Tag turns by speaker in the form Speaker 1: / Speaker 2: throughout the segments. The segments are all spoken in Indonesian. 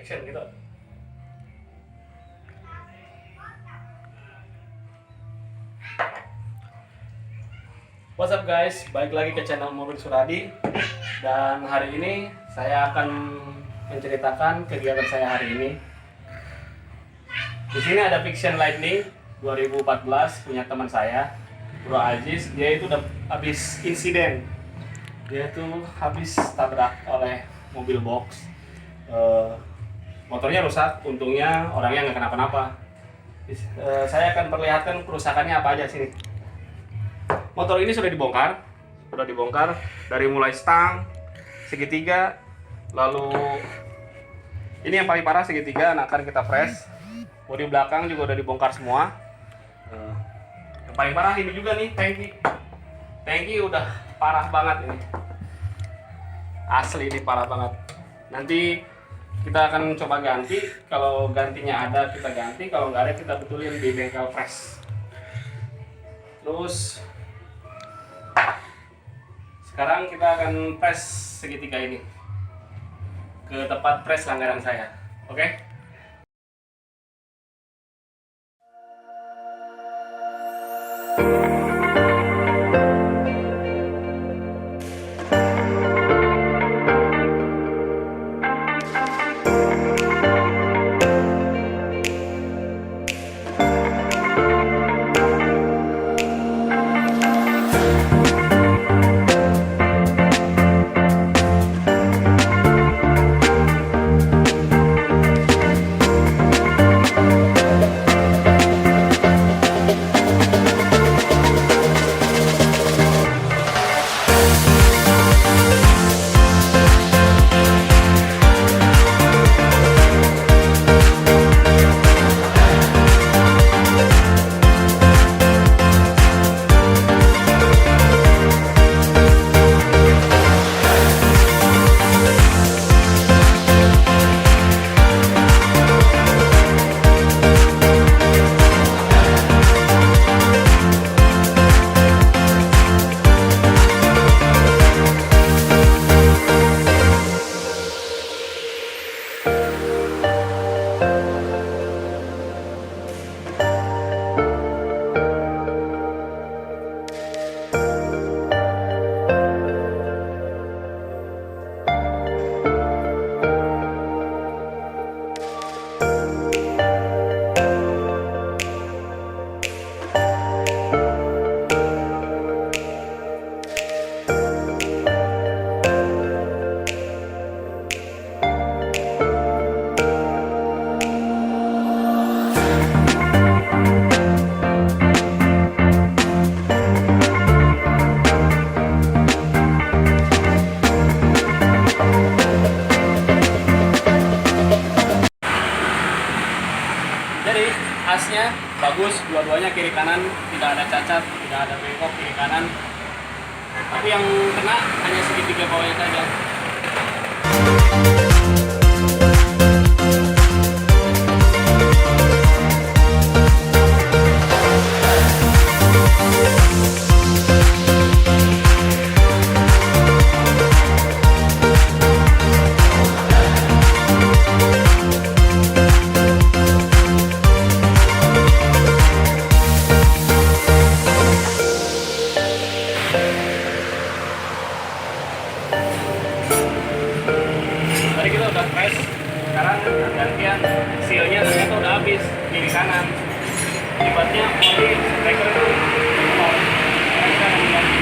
Speaker 1: action gitu. What's up guys, balik lagi ke channel Mobil Suradi. Dan hari ini saya akan menceritakan kegiatan saya hari ini. Di sini ada Vixion Lightning 2014 punya teman saya, Bro Aziz. Dia itu udah habis insiden. Dia tuh habis tabrak oleh mobil box. Motornya rusak, untungnya orangnya nggak kenapa-napa. Saya akan perlihatkan kerusakannya apa aja sini. Motor ini sudah dibongkar dari mulai stang, segitiga, lalu ini yang paling parah segitiga, akan kita press. Bodi belakang juga udah dibongkar semua. Yang paling parah ini juga nih, tangki udah parah banget ini. Asli ini parah banget. Nanti kita akan coba ganti. Kalau gantinya ada kita ganti, kalau nggak ada kita betulin di bengkel press. Terus sekarang kita akan press segitiga ini ke tempat press langganan saya. Oke? Jadi asnya bagus, dua-duanya kiri kanan, tidak ada cacat, tidak ada bengkok kiri kanan. Tapi yang kena hanya segitiga bawahnya saja. Tadi kita udah press, sekarang gantian sealnya ternyata udah habis kiri kanan. Akibatnya oli breaker itu nol. Kita akan ganti.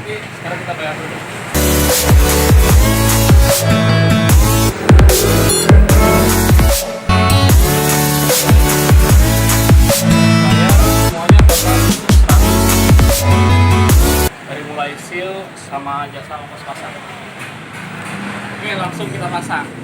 Speaker 1: Oke, sekarang kita bayar dulu. Bayar semuanya total 100. Dari mulai seal sama jasa ongkos pasang. Oke, langsung kita pasang.